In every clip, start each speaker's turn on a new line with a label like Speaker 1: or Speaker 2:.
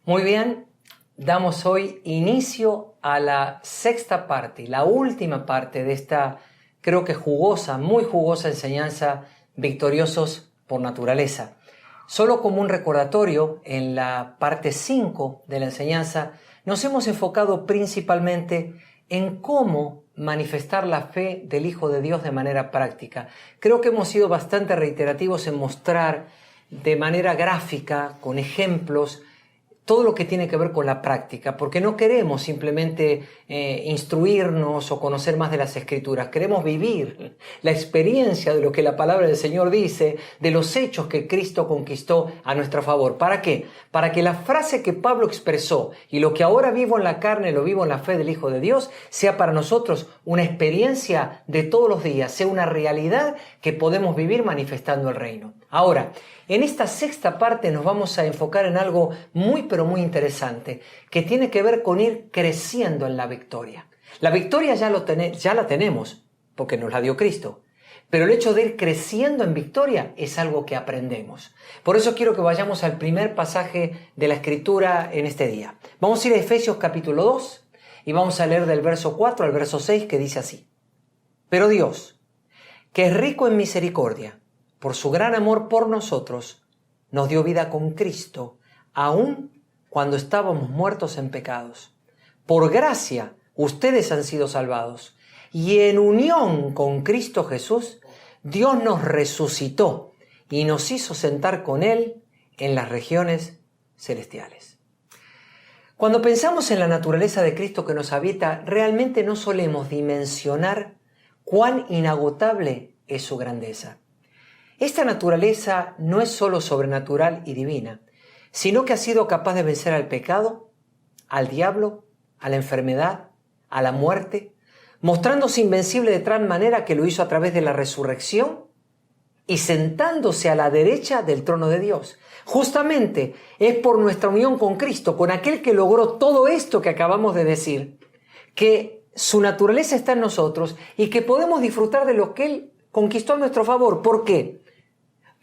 Speaker 1: Muy bien, damos hoy inicio a la sexta parte, la última parte de esta, creo que jugosa, muy jugosa enseñanza, victoriosos por naturaleza. Solo como un recordatorio, en la parte 5 de la enseñanza, nos hemos enfocado principalmente en cómo manifestar la fe del Hijo de Dios de manera práctica. Creo que hemos sido bastante reiterativos en mostrar de manera gráfica, con ejemplos, todo lo que tiene que ver con la práctica, porque no queremos simplemente instruirnos o conocer más de las Escrituras, queremos vivir la experiencia de lo que la palabra del Señor dice, de los hechos que Cristo conquistó a nuestro favor. ¿Para qué? Para que la frase que Pablo expresó, y lo que ahora vivo en la carne, lo vivo en la fe del Hijo de Dios, sea para nosotros una experiencia de todos los días, sea una realidad que podemos vivir manifestando el reino. Ahora, en esta sexta parte nos vamos a enfocar en algo pero muy interesante, que tiene que ver con ir creciendo en la victoria. La victoria ya la tenemos, porque nos la dio Cristo. Pero el hecho de ir creciendo en victoria es algo que aprendemos. Por eso quiero que vayamos al primer pasaje de la Escritura en este día. Vamos a ir a Efesios capítulo 2 y vamos a leer del verso 4 al verso 6, que dice así. Pero Dios, que es rico en misericordia, por su gran amor por nosotros, nos dio vida con Cristo, aun cuando estábamos muertos en pecados. Por gracia, ustedes han sido salvados. Y en unión con Cristo Jesús, Dios nos resucitó y nos hizo sentar con Él en las regiones celestiales. Cuando pensamos en la naturaleza de Cristo que nos habita, realmente no solemos dimensionar cuán inagotable es su grandeza. Esta naturaleza no es solo sobrenatural y divina, sino que ha sido capaz de vencer al pecado, al diablo, a la enfermedad, a la muerte, mostrándose invencible de tal manera que lo hizo a través de la resurrección y sentándose a la derecha del trono de Dios. Justamente es por nuestra unión con Cristo, con aquel que logró todo esto que acabamos de decir, que su naturaleza está en nosotros y que podemos disfrutar de lo que Él conquistó a nuestro favor. ¿Por qué?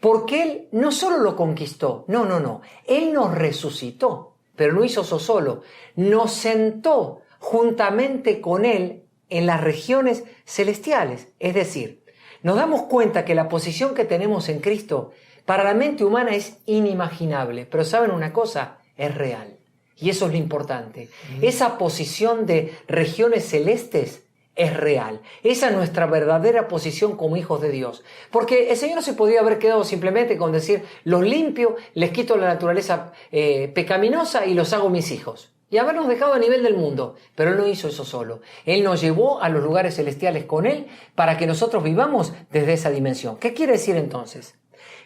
Speaker 1: Porque Él no solo lo conquistó, no. Él nos resucitó, pero no hizo eso solo. Nos sentó juntamente con Él en las regiones celestiales. Es decir, nos damos cuenta que la posición que tenemos en Cristo para la mente humana es inimaginable. Pero ¿saben una cosa? Es real. Y eso es lo importante. Esa posición de regiones celestes es real. Esa es nuestra verdadera posición como hijos de Dios. Porque el Señor no se podría haber quedado simplemente con decir, los limpio, les quito la naturaleza pecaminosa y los hago mis hijos. Y habernos dejado a nivel del mundo. Pero Él no hizo eso solo. Él nos llevó a los lugares celestiales con Él para que nosotros vivamos desde esa dimensión. ¿Qué quiere decir entonces?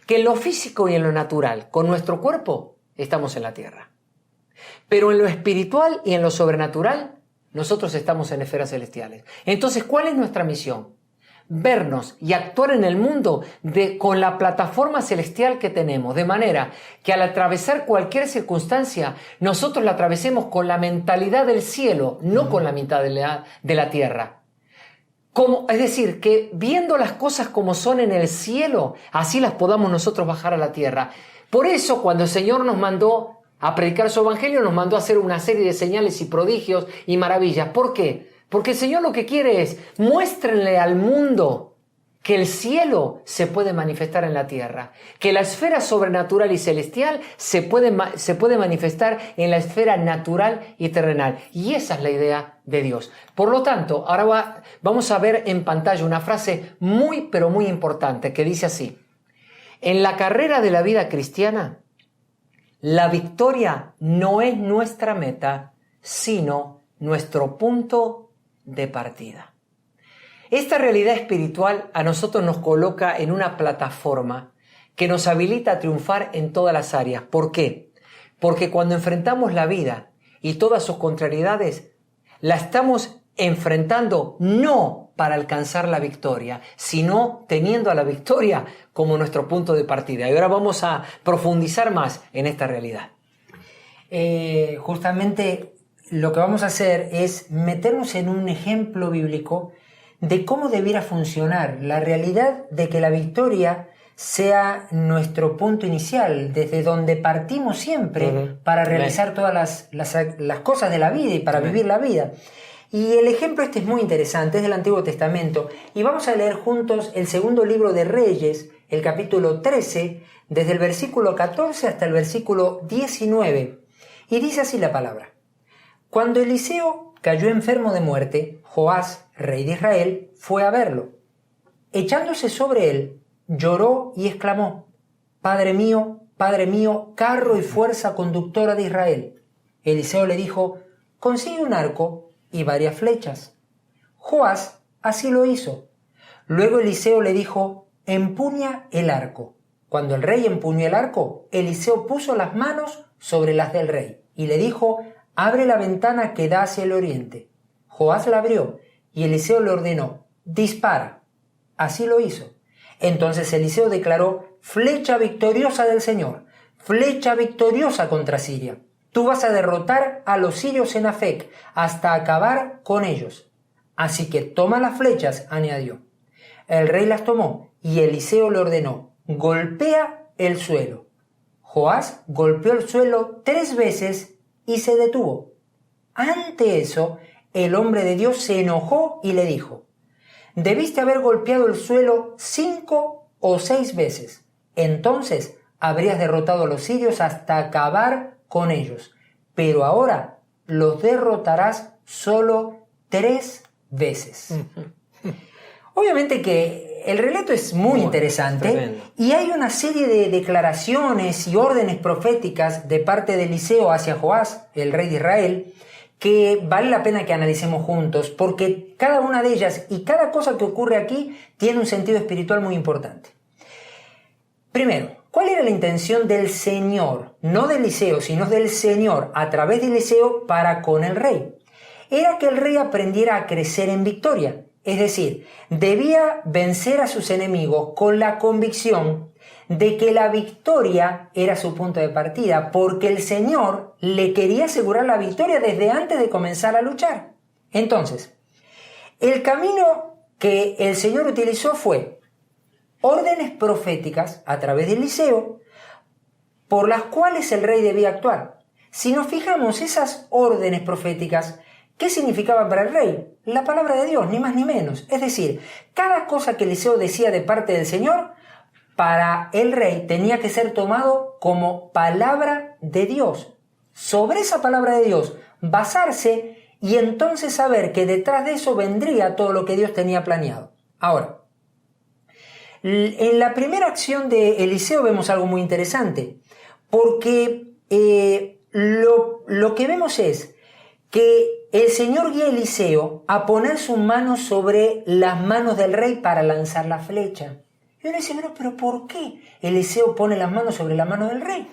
Speaker 1: Que en lo físico y en lo natural, con nuestro cuerpo, estamos en la tierra. Pero en lo espiritual y en lo sobrenatural, nosotros estamos en esferas celestiales. Entonces, ¿cuál es nuestra misión? Vernos y actuar en el mundo con la plataforma celestial que tenemos, de manera que al atravesar cualquier circunstancia, nosotros la atravesemos con la mentalidad del cielo, no con la mitad de la tierra. Es decir, que viendo las cosas como son en el cielo, así las podamos nosotros bajar a la tierra. Por eso, cuando el Señor nos mandó a predicar su evangelio, nos mandó a hacer una serie de señales y prodigios y maravillas. ¿Por qué? Porque el Señor lo que quiere es, muéstrenle al mundo que el cielo se puede manifestar en la tierra, que la esfera sobrenatural y celestial se puede manifestar en la esfera natural y terrenal. Y esa es la idea de Dios. Por lo tanto, ahora vamos a ver en pantalla una frase muy importante que dice así. En la carrera de la vida cristiana, la victoria no es nuestra meta, sino nuestro punto de partida. Esta realidad espiritual a nosotros nos coloca en una plataforma que nos habilita a triunfar en todas las áreas. ¿Por qué? Porque cuando enfrentamos la vida y todas sus contrariedades, la estamos enfrentando no para alcanzar la victoria, sino teniendo a la victoria como nuestro punto de partida. Y ahora vamos a profundizar más en esta realidad.
Speaker 2: Justamente lo que vamos a hacer es meternos en un ejemplo bíblico de cómo debiera funcionar, la realidad de que la victoria sea nuestro punto inicial, desde donde partimos siempre para realizar todas las cosas de la vida y para vivir la vida. Y el ejemplo este es muy interesante, es del Antiguo Testamento, y vamos a leer juntos el segundo libro de Reyes, el capítulo 13, desde el versículo 14 hasta el versículo 19, y dice así la palabra. Cuando Eliseo cayó enfermo de muerte, Joás, rey de Israel, fue a verlo. Echándose sobre él, lloró y exclamó, Padre mío, carro y fuerza conductora de Israel. Eliseo le dijo, consigue un arco y varias flechas. Joás así lo hizo. Luego Eliseo le dijo, empuña el arco. Cuando el rey empuñó el arco, Eliseo puso las manos sobre las del rey y le dijo, abre la ventana que da hacia el oriente. Joás la abrió y Eliseo le ordenó, dispara. Así lo hizo. Entonces Eliseo declaró, flecha victoriosa del Señor, flecha victoriosa contra Siria. Tú vas a derrotar a los sirios en Afec hasta acabar con ellos. Así que toma las flechas, añadió. El rey las tomó y Eliseo le ordenó, golpea el suelo. Joás golpeó el suelo 3 veces y se detuvo. Ante eso, el hombre de Dios se enojó y le dijo, debiste haber golpeado el suelo 5 o 6 veces. Entonces habrías derrotado a los sirios hasta acabar con ellos. Pero ahora los derrotarás solo 3 veces. Obviamente que el relato es muy interesante tremendo. Y hay una serie de declaraciones y órdenes proféticas de parte de Eliseo hacia Joás, el rey de Israel, que vale la pena que analicemos juntos, porque cada una de ellas y cada cosa que ocurre aquí tiene un sentido espiritual muy importante. Primero, ¿cuál era la intención del Señor? No de Eliseo, sino del Señor, a través de Eliseo para con el rey. Era que el rey aprendiera a crecer en victoria. Es decir, debía vencer a sus enemigos con la convicción de que la victoria era su punto de partida, porque el Señor le quería asegurar la victoria desde antes de comenzar a luchar. Entonces, el camino que el Señor utilizó fue órdenes proféticas a través de Eliseo, por las cuales el rey debía actuar. Si nos fijamos, esas órdenes proféticas, ¿qué significaban para el rey? La palabra de Dios, ni más ni menos. Es decir, cada cosa que Eliseo decía de parte del Señor, para el rey tenía que ser tomado como palabra de Dios. Sobre esa palabra de Dios, basarse y entonces saber que detrás de eso vendría todo lo que Dios tenía planeado. Ahora, en la primera acción de Eliseo vemos algo muy interesante, porque lo que vemos es que el Señor guía a Eliseo a poner sus manos sobre las manos del rey para lanzar la flecha. Y uno dice, pero ¿por qué Eliseo pone las manos sobre la mano del rey?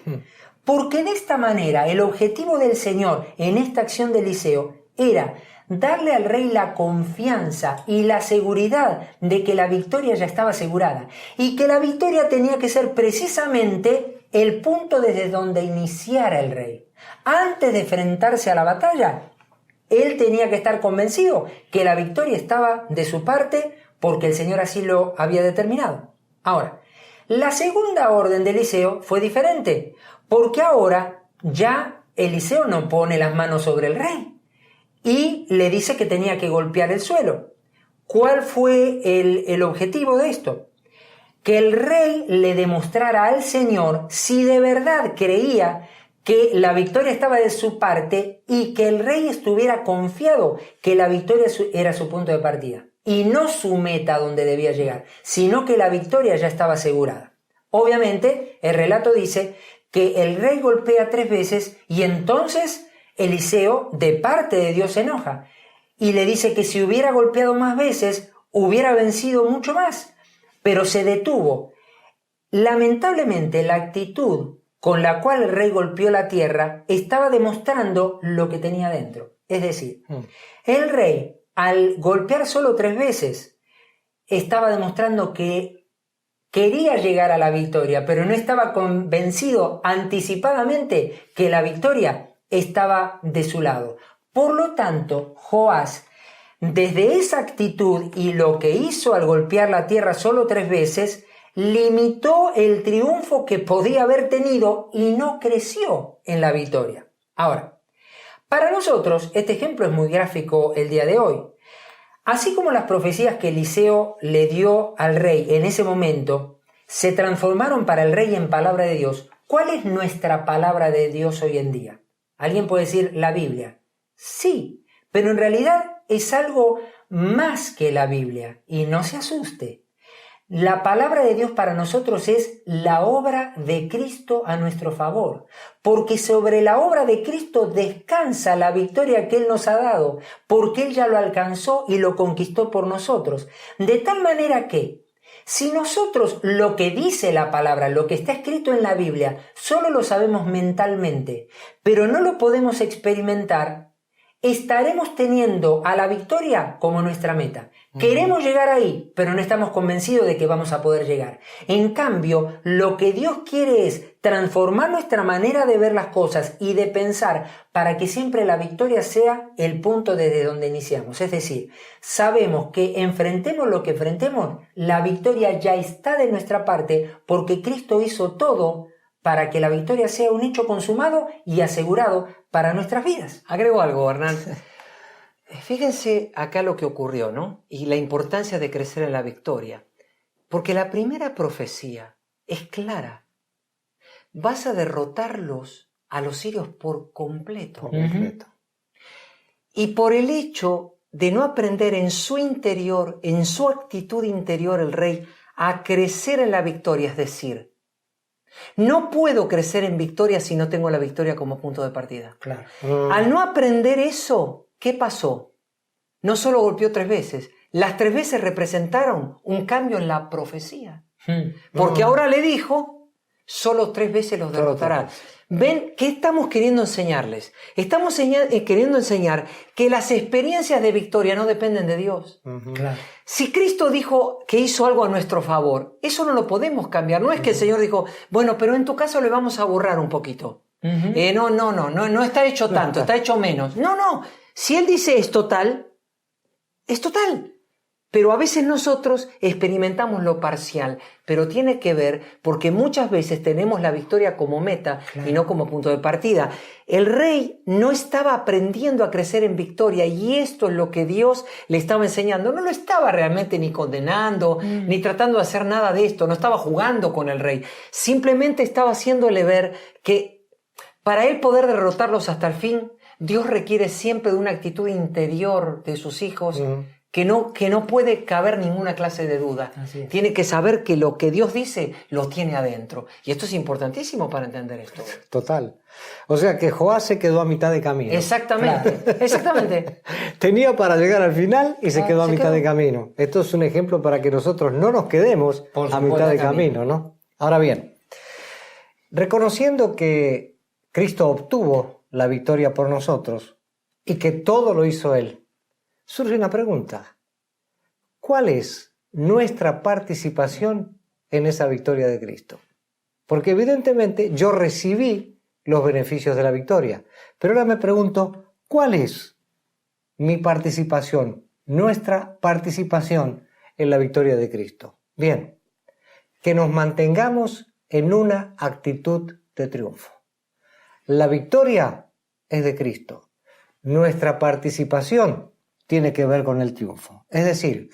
Speaker 2: Porque de esta manera el objetivo del Señor en esta acción de Eliseo era darle al rey la confianza y la seguridad de que la victoria ya estaba asegurada y que la victoria tenía que ser precisamente el punto desde donde iniciara el rey. Antes de enfrentarse a la batalla, él tenía que estar convencido que la victoria estaba de su parte porque el Señor así lo había determinado. Ahora, la segunda orden de Eliseo fue diferente, porque ahora ya Eliseo no pone las manos sobre el rey y le dice que tenía que golpear el suelo. ¿Cuál fue el objetivo de esto? Que el rey le demostrara al Señor si de verdad creía que la victoria estaba de su parte y que el rey estuviera confiado que la victoria era su punto de partida y no su meta donde debía llegar, sino que la victoria ya estaba asegurada. Obviamente, el relato dice que el rey golpea 3 veces y entonces Eliseo, de parte de Dios, se enoja y le dice que si hubiera golpeado más veces, hubiera vencido mucho más, pero se detuvo. Lamentablemente, la actitud con la cual el rey golpeó la tierra estaba demostrando lo que tenía dentro. Es decir, el rey, al golpear solo 3 veces, estaba demostrando que quería llegar a la victoria, pero no estaba convencido anticipadamente que la victoria estaba de su lado. Por lo tanto, Joás desde esa actitud y lo que hizo al golpear la tierra solo 3 veces, limitó el triunfo que podía haber tenido y no creció en la victoria. Ahora, para nosotros este ejemplo es muy gráfico el día de hoy. Así como las profecías que Eliseo le dio al rey en ese momento se transformaron para el rey en palabra de Dios, ¿cuál es nuestra palabra de Dios hoy en día? ¿Alguien puede decir la Biblia? Sí, pero en realidad es algo más que la Biblia, y no se asuste. La palabra de Dios para nosotros es la obra de Cristo a nuestro favor, porque sobre la obra de Cristo descansa la victoria que Él nos ha dado, porque Él ya lo alcanzó y lo conquistó por nosotros. De tal manera que, si nosotros lo que dice la palabra, lo que está escrito en la Biblia, solo lo sabemos mentalmente, pero no lo podemos experimentar, estaremos teniendo a la victoria como nuestra meta. Queremos llegar ahí, pero no estamos convencidos de que vamos a poder llegar. En cambio, lo que Dios quiere es transformar nuestra manera de ver las cosas y de pensar para que siempre la victoria sea el punto desde donde iniciamos. Es decir, sabemos que enfrentemos lo que enfrentemos, la victoria ya está de nuestra parte porque Cristo hizo todo para que la victoria sea un hecho consumado y asegurado para nuestras vidas.
Speaker 1: Agrego algo, Hernán. Fíjense acá lo que ocurrió, ¿no? Y la importancia de crecer en la victoria. Porque la primera profecía es clara. Vas a derrotarlos a los sirios por completo.
Speaker 3: Por completo.
Speaker 1: Y por el hecho de no aprender en su interior, en su actitud interior, el rey, a crecer en la victoria, es decir, no puedo crecer en victoria si no tengo la victoria como punto de partida.
Speaker 2: Claro.
Speaker 1: Al no aprender eso, ¿qué pasó? No solo golpeó 3 veces, las 3 veces representaron un cambio en la profecía. Porque ahora le dijo, solo 3 veces los derrotarán. ¿Ven? ¿Qué estamos queriendo enseñarles? Estamos queriendo enseñar que las experiencias de victoria no dependen de Dios.
Speaker 2: Claro.
Speaker 1: Si Cristo dijo que hizo algo a nuestro favor, eso no lo podemos cambiar. No es que el Señor dijo, bueno, pero en tu caso le vamos a borrar un poquito. No está hecho tanto, está hecho menos. No. Si Él dice es total, es total. Pero a veces nosotros experimentamos lo parcial, pero tiene que ver porque muchas veces tenemos la victoria como meta y no como punto de partida. El rey no estaba aprendiendo a crecer en victoria y esto es lo que Dios le estaba enseñando. No lo estaba realmente ni condenando, ni tratando de hacer nada de esto, no estaba jugando con el rey. Simplemente estaba haciéndole ver que para él poder derrotarlos hasta el fin, Dios requiere siempre de una actitud interior de sus hijos que no puede caber ninguna clase de duda. Tiene que saber que lo que Dios dice lo tiene adentro. Y esto es importantísimo para entender esto.
Speaker 3: Total. O sea que Joás se quedó a mitad de camino.
Speaker 1: Exactamente, exactamente.
Speaker 3: Tenía para llegar al final y se quedó a mitad de camino. Esto es un ejemplo para que nosotros no nos quedemos a mitad de camino, ¿no? Ahora bien, reconociendo que Cristo obtuvo la victoria por nosotros y que todo lo hizo Él, surge una pregunta. ¿Cuál es nuestra participación en esa victoria de Cristo? Porque evidentemente yo recibí los beneficios de la victoria. Pero ahora me pregunto, ¿cuál es mi participación, nuestra participación en la victoria de Cristo? Bien, que nos mantengamos en una actitud de triunfo. La victoria es de Cristo. Nuestra participación tiene que ver con el triunfo. Es decir,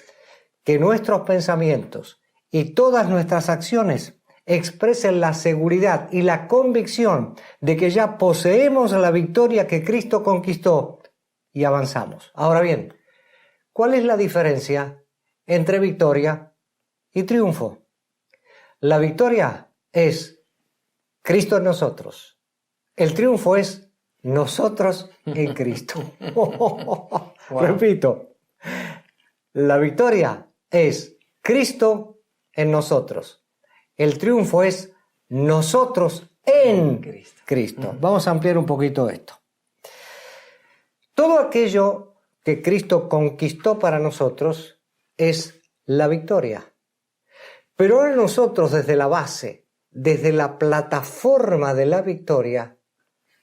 Speaker 3: que nuestros pensamientos y todas nuestras acciones expresen la seguridad y la convicción de que ya poseemos la victoria que Cristo conquistó y avanzamos. Ahora bien, ¿cuál es la diferencia entre victoria y triunfo? La victoria es Cristo en nosotros. El triunfo es nosotros en Cristo. Wow. Repito, la victoria es Cristo en nosotros. El triunfo es nosotros en Cristo. Vamos a ampliar un poquito esto. Todo aquello que Cristo conquistó para nosotros es la victoria. Pero ahora nosotros desde la base, desde la plataforma de la victoria,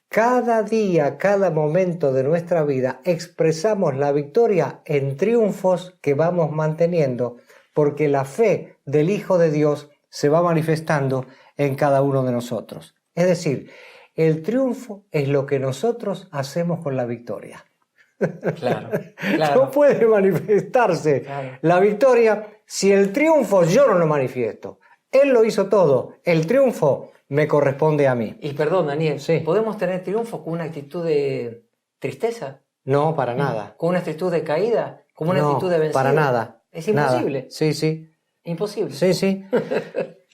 Speaker 3: cada día, cada momento de nuestra vida, expresamos la victoria en triunfos que vamos manteniendo, porque la fe del Hijo de Dios se va manifestando en cada uno de nosotros. Es decir, el triunfo es lo que nosotros hacemos con la victoria.
Speaker 1: Claro.
Speaker 3: No puede manifestarse la victoria si el triunfo yo no lo manifiesto. Él lo hizo todo. El triunfo me corresponde a mí.
Speaker 1: Y perdón, Daniel,
Speaker 3: Sí.
Speaker 1: ¿podemos tener triunfo con una actitud de tristeza?
Speaker 3: No, para nada.
Speaker 1: ¿Con una actitud de caída? ¿Con una actitud de vencido?
Speaker 3: Para nada.
Speaker 1: Es imposible.
Speaker 3: Nada. Sí.
Speaker 1: Imposible.
Speaker 3: Sí.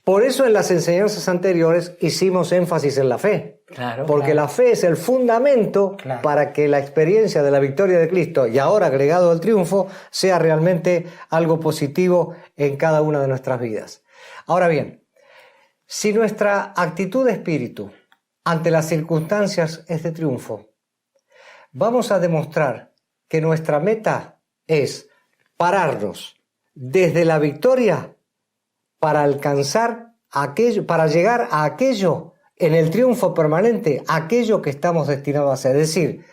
Speaker 3: Por eso en las enseñanzas anteriores hicimos énfasis en la fe.
Speaker 1: Claro.
Speaker 3: Porque la fe es el fundamento para que la experiencia de la victoria de Cristo y ahora agregado al triunfo sea realmente algo positivo en cada una de nuestras vidas. Ahora bien, si nuestra actitud de espíritu ante las circunstancias es de triunfo, vamos a demostrar que nuestra meta es pararnos desde la victoria para alcanzar aquello, para llegar a aquello en el triunfo permanente, aquello que estamos destinados a hacer. Es decir,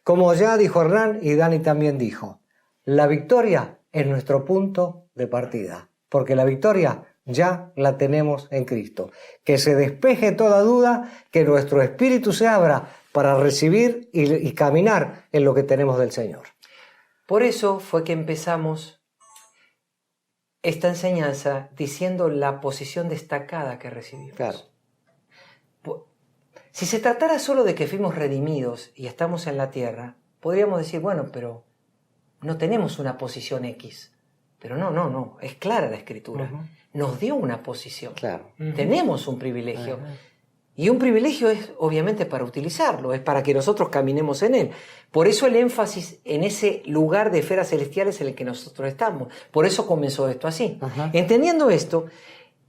Speaker 3: como ya dijo Hernán y Dani también dijo, la victoria es nuestro punto de partida, porque la victoria ya la tenemos en Cristo. Que se despeje toda duda, que nuestro espíritu se abra para recibir y caminar en lo que tenemos del Señor.
Speaker 1: Por eso fue que empezamos esta enseñanza diciendo la posición destacada que recibimos.
Speaker 3: Claro.
Speaker 1: Si se tratara solo de que fuimos redimidos y estamos en la tierra, podríamos decir, bueno, pero no tenemos una posición X. Pero no, es clara la Escritura. Nos dio una posición.
Speaker 3: Claro.
Speaker 1: Tenemos un privilegio. Y un privilegio es obviamente para utilizarlo, es para que nosotros caminemos en él. Por eso el énfasis en ese lugar de esferas celestiales en el que nosotros estamos. Por eso comenzó esto así. Entendiendo esto,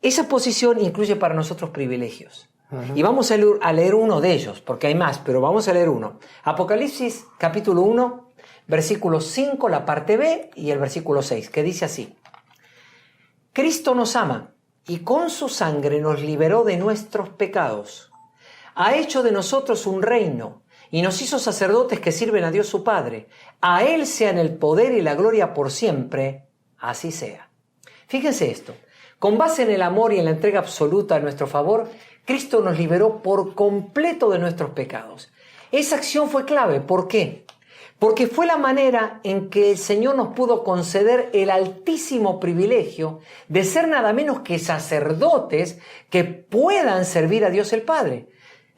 Speaker 1: esa posición incluye para nosotros privilegios. Y vamos a leer uno de ellos, porque hay más, pero vamos a leer uno. Apocalipsis capítulo 1, versículo 5, la parte B, y el versículo 6, que dice así. Cristo nos ama y con su sangre nos liberó de nuestros pecados. Ha hecho de nosotros un reino y nos hizo sacerdotes que sirven a Dios su Padre. A Él sean el poder y la gloria por siempre. Así sea. Fíjense esto. Con base en el amor y en la entrega absoluta a nuestro favor, Cristo nos liberó por completo de nuestros pecados. Esa acción fue clave. ¿Por qué? Porque fue la manera en que el Señor nos pudo conceder el altísimo privilegio de ser nada menos que sacerdotes que puedan servir a Dios el Padre.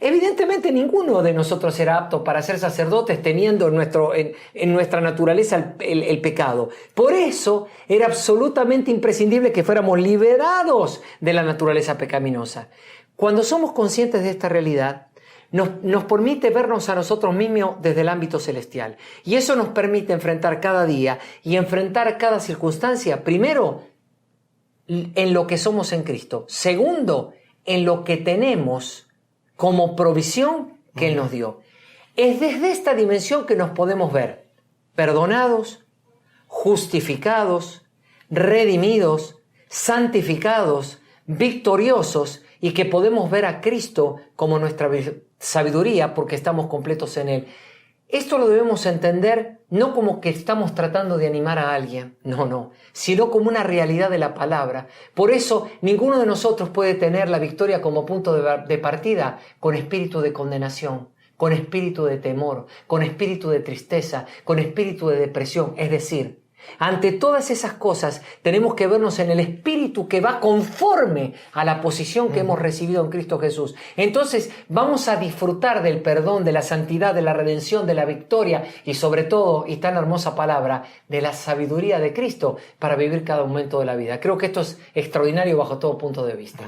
Speaker 1: Evidentemente ninguno de nosotros era apto para ser sacerdotes teniendo en nuestra naturaleza el pecado. Por eso era absolutamente imprescindible que fuéramos liberados de la naturaleza pecaminosa. Cuando somos conscientes de esta realidad, nos permite vernos a nosotros mismos desde el ámbito celestial. Y eso nos permite enfrentar cada día y enfrentar cada circunstancia. Primero, en lo que somos en Cristo. Segundo, en lo que tenemos como provisión que Él nos dio. Es desde esta dimensión que nos podemos ver perdonados, justificados, redimidos, santificados, victoriosos, y que podemos ver a Cristo como nuestra sabiduría porque estamos completos en Él. Esto lo debemos entender no como que estamos tratando de animar a alguien, no, sino como una realidad de la palabra. Por eso ninguno de nosotros puede tener la victoria como punto de partida con espíritu de condenación, con espíritu de temor, con espíritu de tristeza, con espíritu de depresión. Es decir, ante todas esas cosas tenemos que vernos en el espíritu que va conforme a la posición que hemos recibido en Cristo Jesús. Entonces vamos a disfrutar del perdón, de la santidad, de la redención, de la victoria y sobre todo, y tan hermosa palabra, de la sabiduría de Cristo para vivir cada momento de la vida. Creo que esto es extraordinario bajo todo punto de vista.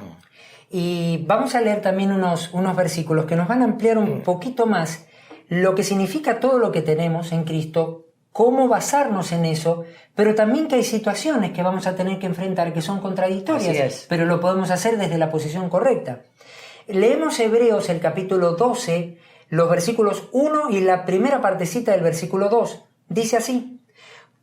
Speaker 2: Y vamos a leer también unos versículos que nos van a ampliar un poquito más lo que significa todo lo que tenemos en Cristo, cómo basarnos en eso, pero también que hay situaciones que vamos a tener que enfrentar que son contradictorias, pero lo podemos hacer desde la posición correcta. Leemos Hebreos el capítulo 12, los versículos 1 y la primera partecita del versículo 2. Dice así: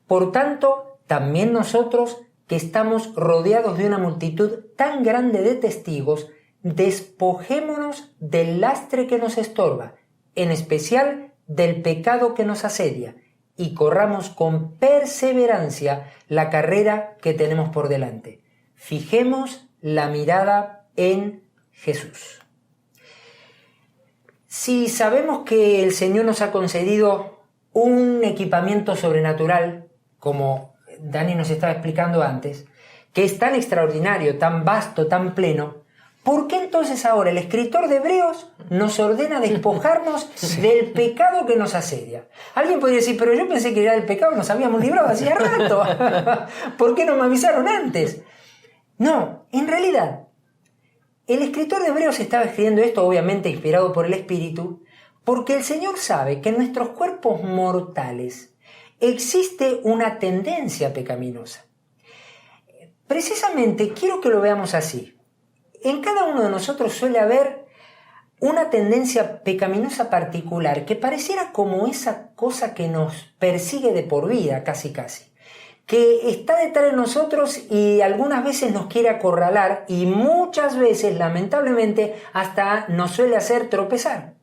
Speaker 2: Por tanto, también nosotros, que estamos rodeados de una multitud tan grande de testigos, despojémonos del lastre que nos estorba en especial del pecado que nos asedia, y corramos con perseverancia la carrera que tenemos por delante. Fijemos la mirada en Jesús. Si sabemos que el Señor nos ha concedido un equipamiento sobrenatural, como Dani nos estaba explicando antes, que es tan extraordinario, tan vasto, tan pleno, ¿por qué entonces ahora el escritor de Hebreos nos ordena despojarnos del pecado que nos asedia? Alguien podría decir, pero yo pensé que ya del pecado nos habíamos librado hacía rato. ¿Por qué no me avisaron antes? No, en realidad, el escritor de Hebreos estaba escribiendo esto, obviamente inspirado por el Espíritu, porque el Señor sabe que en nuestros cuerpos mortales existe una tendencia pecaminosa. Precisamente quiero que lo veamos así. En cada uno de nosotros suele haber una tendencia pecaminosa particular que pareciera como esa cosa que nos persigue de por vida, casi, que está detrás de nosotros y algunas veces nos quiere acorralar y muchas veces, lamentablemente, hasta nos suele hacer tropezar.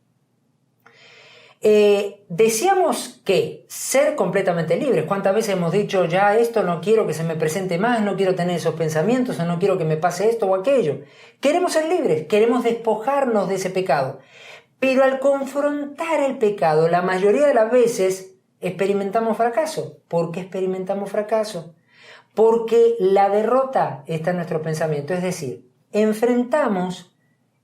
Speaker 2: Decíamos que ser completamente libres. ¿Cuántas veces hemos dicho ya esto no quiero que se me presente más, no quiero tener esos pensamientos o no quiero que me pase esto o aquello? Queremos ser libres, queremos despojarnos de ese pecado. Pero al confrontar el pecado, la mayoría de las veces experimentamos fracaso. ¿Por qué experimentamos fracaso? Porque la derrota está en nuestro pensamiento. Es decir, enfrentamos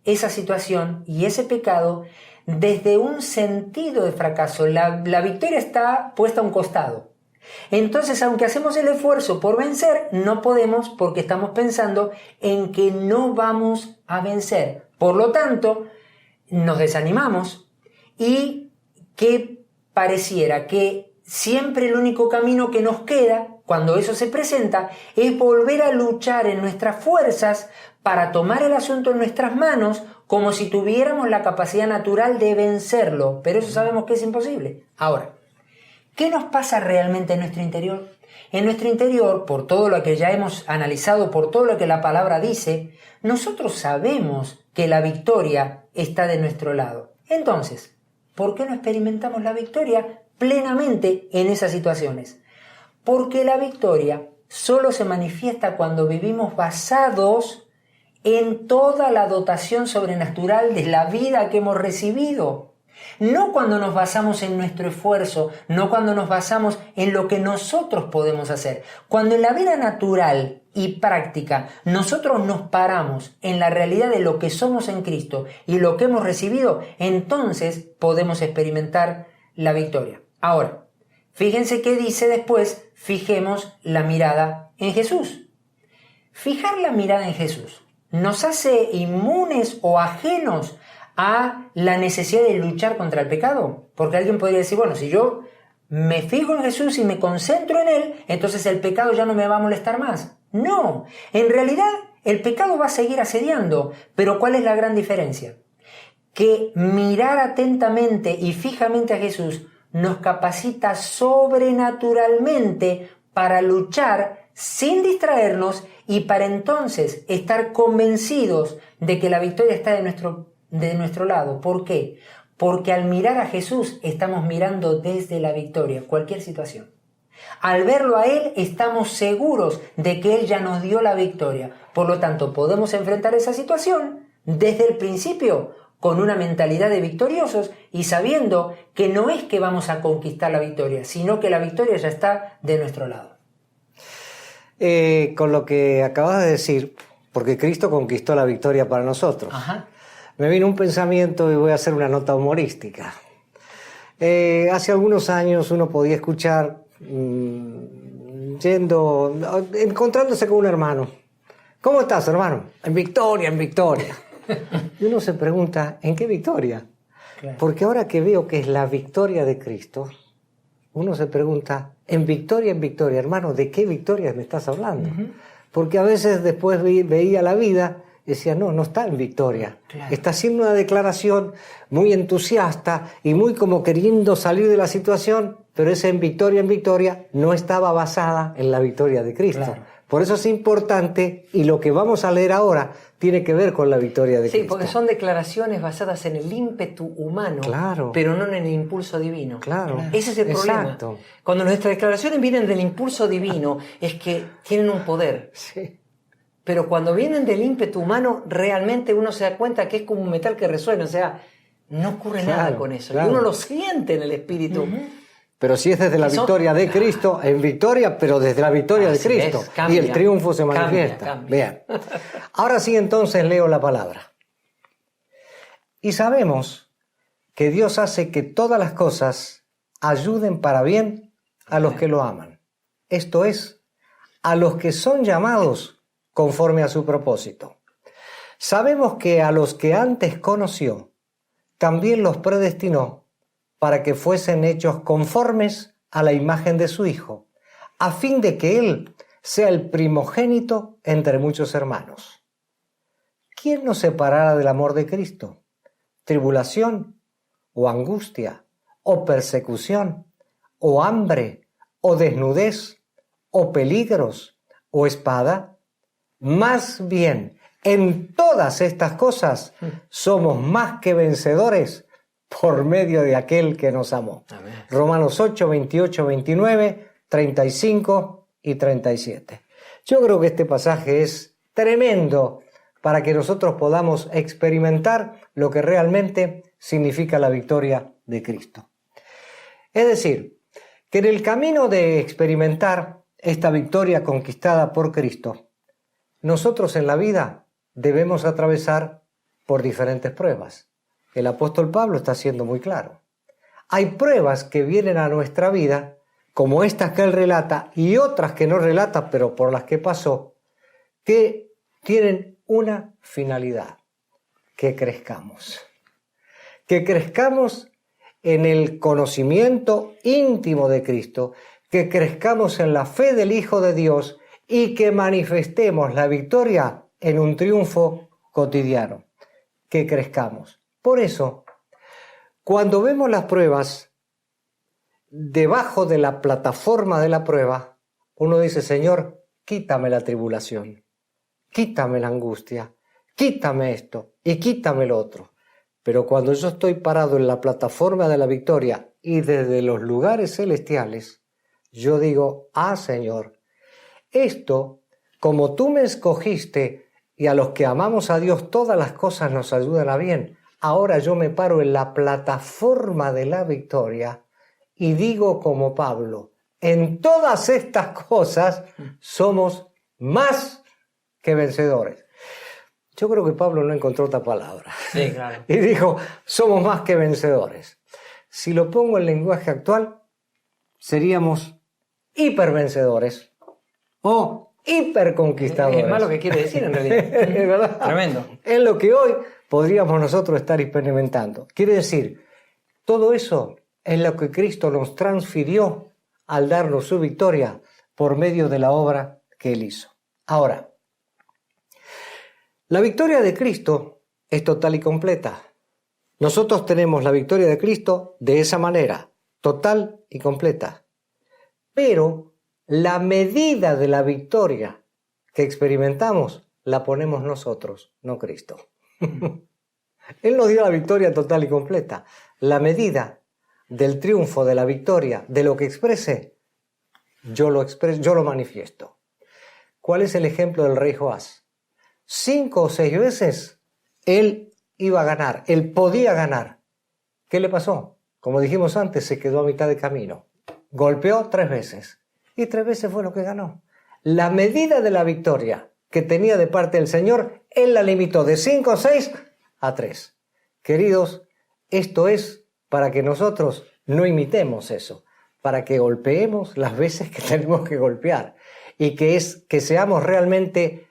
Speaker 2: esa situación y ese pecado desde un sentido de fracaso. La victoria está puesta a un costado. Entonces, aunque hacemos el esfuerzo por vencer, no podemos porque estamos pensando en que no vamos a vencer. Por lo tanto, nos desanimamos y que pareciera que siempre el único camino que nos queda, cuando eso se presenta, es volver a luchar en nuestras fuerzas para tomar el asunto en nuestras manos como si tuviéramos la capacidad natural de vencerlo, pero eso sabemos que es imposible. Ahora, ¿qué nos pasa realmente en nuestro interior? En nuestro interior, por todo lo que ya hemos analizado, por todo lo que la palabra dice, nosotros sabemos que la victoria está de nuestro lado. Entonces, ¿por qué no experimentamos la victoria plenamente en esas situaciones? Porque la victoria solo se manifiesta cuando vivimos basados en toda la dotación sobrenatural de la vida que hemos recibido. No cuando nos basamos en nuestro esfuerzo, no cuando nos basamos en lo que nosotros podemos hacer. Cuando en la vida natural y práctica nosotros nos paramos en la realidad de lo que somos en Cristo y lo que hemos recibido, entonces podemos experimentar la victoria. Ahora, fíjense qué dice después, fijemos la mirada en Jesús. Fijar la mirada en Jesús nos hace inmunes o ajenos a la necesidad de luchar contra el pecado. Porque alguien podría decir, bueno, si yo me fijo en Jesús y me concentro en Él, entonces el pecado ya no me va a molestar más. No, en realidad el pecado va a seguir asediando. Pero ¿cuál es la gran diferencia? Que mirar atentamente y fijamente a Jesús nos capacita sobrenaturalmente para luchar sin distraernos y para entonces estar convencidos de que la victoria está de nuestro lado. ¿Por qué? Porque al mirar a Jesús estamos mirando desde la victoria, cualquier situación. Al verlo a Él estamos seguros de que Él ya nos dio la victoria. Por lo tanto, podemos enfrentar esa situación desde el principio con una mentalidad de victoriosos y sabiendo que no es que vamos a conquistar la victoria, sino que la victoria ya está de nuestro lado.
Speaker 3: Con lo que acabas de decir, porque Cristo conquistó la victoria para nosotros.
Speaker 2: Ajá.
Speaker 3: Me vino un pensamiento y voy a hacer una nota humorística. Hace algunos años uno podía escuchar encontrándose con un hermano. ¿Cómo estás, hermano? En victoria, en victoria. Y uno se pregunta, ¿en qué victoria? Claro. Porque ahora que veo que es la victoria de Cristo, uno se pregunta, en victoria, hermano, ¿de qué victoria me estás hablando? Uh-huh. Porque a veces después veía la vida y decía, no está en victoria. Claro. Está haciendo una declaración muy entusiasta y muy como queriendo salir de la situación, pero esa en victoria no estaba basada en la victoria de Cristo. Claro. Por eso es importante, y lo que vamos a leer ahora tiene que ver con la victoria de Cristo.
Speaker 1: Sí, porque son declaraciones basadas en el ímpetu humano,
Speaker 3: claro,
Speaker 1: pero no en el impulso divino.
Speaker 3: Claro.
Speaker 1: Ese es el problema.
Speaker 3: Exacto.
Speaker 1: Cuando nuestras declaraciones vienen del impulso divino, es que tienen un poder.
Speaker 3: Sí.
Speaker 1: Pero cuando vienen del ímpetu humano, realmente uno se da cuenta que es como un metal que resuena. O sea, no ocurre nada con eso.
Speaker 3: Claro.
Speaker 1: Y uno lo siente en el espíritu.
Speaker 3: Pero si es desde la victoria de Cristo, en victoria, pero desde la victoria de Cristo. Y el triunfo se manifiesta.
Speaker 1: Cambia.
Speaker 3: Bien. Ahora sí, entonces leo la palabra. Y sabemos que Dios hace que todas las cosas ayuden para bien a los que lo aman. Esto es, a los que son llamados conforme a su propósito. Sabemos que a los que antes conoció, también los predestinó para que fuesen hechos conformes a la imagen de su Hijo, a fin de que Él sea el primogénito entre muchos hermanos. ¿Quién nos separará del amor de Cristo? ¿Tribulación, o angustia, o persecución, o hambre, o desnudez, o peligros, o espada? Más bien, en todas estas cosas somos más que vencedores por medio de aquel que nos amó.
Speaker 1: Amén.
Speaker 3: Romanos 8, 28, 29, 35 y 37. Yo creo que este pasaje es tremendo para que nosotros podamos experimentar lo que realmente significa la victoria de Cristo. Es decir, que en el camino de experimentar esta victoria conquistada por Cristo, nosotros en la vida debemos atravesar por diferentes pruebas. El apóstol Pablo está siendo muy claro. Hay pruebas que vienen a nuestra vida, como estas que él relata y otras que no relata, pero por las que pasó, que tienen una finalidad: que crezcamos. Que crezcamos en el conocimiento íntimo de Cristo, que crezcamos en la fe del Hijo de Dios y que manifestemos la victoria en un triunfo cotidiano. Que crezcamos. Por eso, cuando vemos las pruebas, debajo de la plataforma de la prueba, uno dice: Señor, quítame la tribulación, quítame la angustia, quítame esto y quítame lo otro. Pero cuando yo estoy parado en la plataforma de la victoria y desde los lugares celestiales, yo digo: Señor, esto, como tú me escogiste y a los que amamos a Dios todas las cosas nos ayudan a bien, ahora yo me paro en la plataforma de la victoria y digo como Pablo: en todas estas cosas somos más que vencedores. Yo creo que Pablo no encontró otra palabra.
Speaker 1: Sí, claro.
Speaker 3: Y dijo: somos más que vencedores. Si lo pongo en lenguaje actual, seríamos hipervencedores o hiperconquistadores.
Speaker 1: Es más lo que quiere decir en realidad.
Speaker 3: Es verdad.
Speaker 1: Tremendo.
Speaker 3: Es lo que hoy podríamos nosotros estar experimentando. Quiere decir, todo eso es lo que Cristo nos transfirió al darnos su victoria por medio de la obra que Él hizo. Ahora, la victoria de Cristo es total y completa. Nosotros tenemos la victoria de Cristo de esa manera, total y completa. Pero la medida de la victoria que experimentamos la ponemos nosotros, no Cristo. Él nos dio la victoria total y completa. La medida del triunfo, de la victoria, de lo que exprese, yo lo manifiesto. ¿Cuál es el ejemplo del rey Joás? 5 o 6 veces él iba a ganar, él podía ganar. ¿Qué le pasó? Como dijimos antes, se quedó a mitad de camino. Golpeó 3 veces y 3 veces fue lo que ganó. La medida de la victoria que tenía de parte del Señor, él la limitó de 5 o 6 a 3. Queridos, esto es para que nosotros no imitemos eso, para que golpeemos las veces que tenemos que golpear y que seamos realmente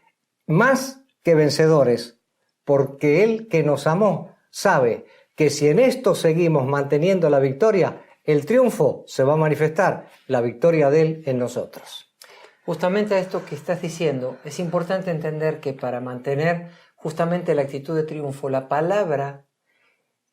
Speaker 3: más que vencedores, porque Él que nos amó sabe que si en esto seguimos manteniendo la victoria, el triunfo se va a manifestar, la victoria de Él en nosotros.
Speaker 1: Justamente a esto que estás diciendo, es importante entender que para mantener justamente la actitud de triunfo, la palabra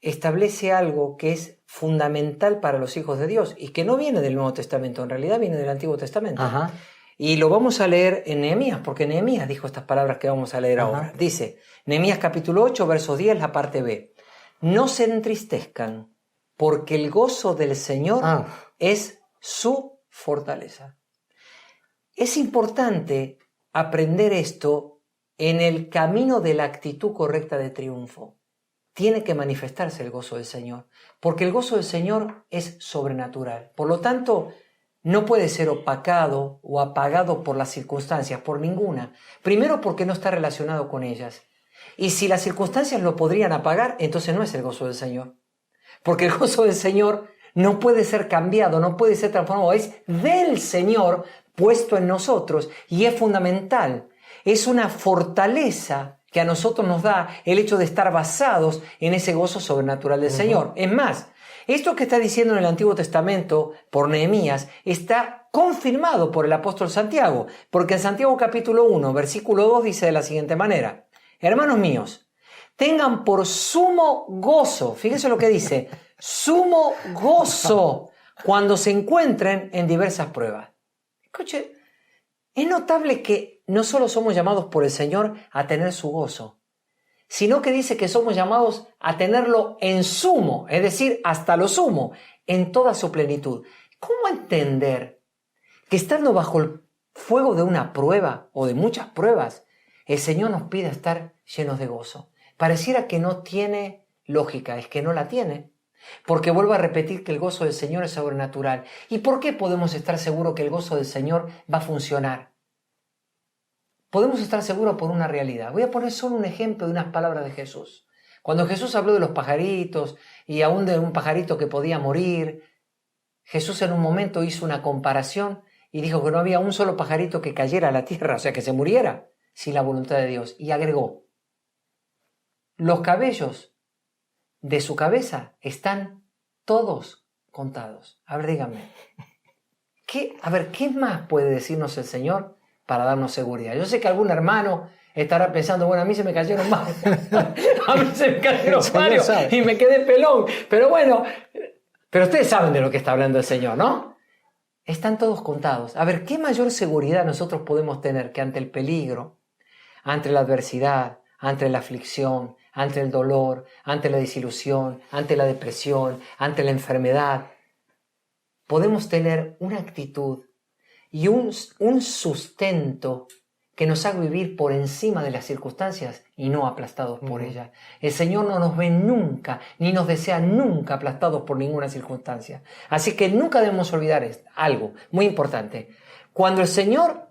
Speaker 1: establece algo que es fundamental para los hijos de Dios y que no viene del Nuevo Testamento, en realidad viene del Antiguo Testamento.
Speaker 3: Ajá.
Speaker 1: Y lo vamos a leer en Nehemías, porque Nehemías dijo estas palabras que vamos a leer ahora. Dice, Nehemías capítulo 8, versos 10, la parte B. No se entristezcan, porque el gozo del Señor es su fortaleza. Es importante aprender esto en el camino de la actitud correcta de triunfo. Tiene que manifestarse el gozo del Señor, porque el gozo del Señor es sobrenatural. Por lo tanto, no puede ser opacado o apagado por las circunstancias, por ninguna. Primero porque no está relacionado con ellas. Y si las circunstancias lo podrían apagar, entonces no es el gozo del Señor. Porque el gozo del Señor no puede ser cambiado, no puede ser transformado. Es del Señor puesto en nosotros y es fundamental. Es una fortaleza que a nosotros nos da el hecho de estar basados en ese gozo sobrenatural del Señor. Es más, esto que está diciendo en el Antiguo Testamento por Nehemías está confirmado por el apóstol Santiago, porque en Santiago capítulo 1, versículo 2 dice de la siguiente manera: hermanos míos, tengan por sumo gozo, fíjense lo que dice, sumo gozo cuando se encuentren en diversas pruebas. Escuche, es notable que no solo somos llamados por el Señor a tener su gozo, sino que dice que somos llamados a tenerlo en sumo, es decir, hasta lo sumo, en toda su plenitud. ¿Cómo entender que estando bajo el fuego de una prueba o de muchas pruebas, el Señor nos pide estar llenos de gozo? Pareciera que no tiene lógica, es que no la tiene. Porque vuelvo a repetir que el gozo del Señor es sobrenatural. ¿Y por qué podemos estar seguros que el gozo del Señor va a funcionar? Podemos estar seguros por una realidad. Voy a poner solo un ejemplo de unas palabras de Jesús. Cuando Jesús habló de los pajaritos y aún de un pajarito que podía morir, Jesús en un momento hizo una comparación y dijo que no había un solo pajarito que cayera a la tierra, o sea, que se muriera sin la voluntad de Dios. Y agregó, los cabellos de su cabeza están todos contados. A ver, díganme, ¿qué más puede decirnos el Señor para darnos seguridad? Yo sé que algún hermano estará pensando, bueno, a mí se me cayeron más, a mí se me cayeron varios y me quedé pelón, pero bueno, pero ustedes saben de lo que está hablando el Señor, ¿no? Están todos contados. A ver, ¿qué mayor seguridad nosotros podemos tener que ante el peligro, ante la adversidad, ante la aflicción, ante el dolor, ante la desilusión, ante la depresión, ante la enfermedad, podemos tener una actitud y un sustento que nos haga vivir por encima de las circunstancias y no aplastados por ellas? El Señor no nos ve nunca, ni nos desea nunca aplastados por ninguna circunstancia. Así que nunca debemos olvidar algo muy importante. Cuando el Señor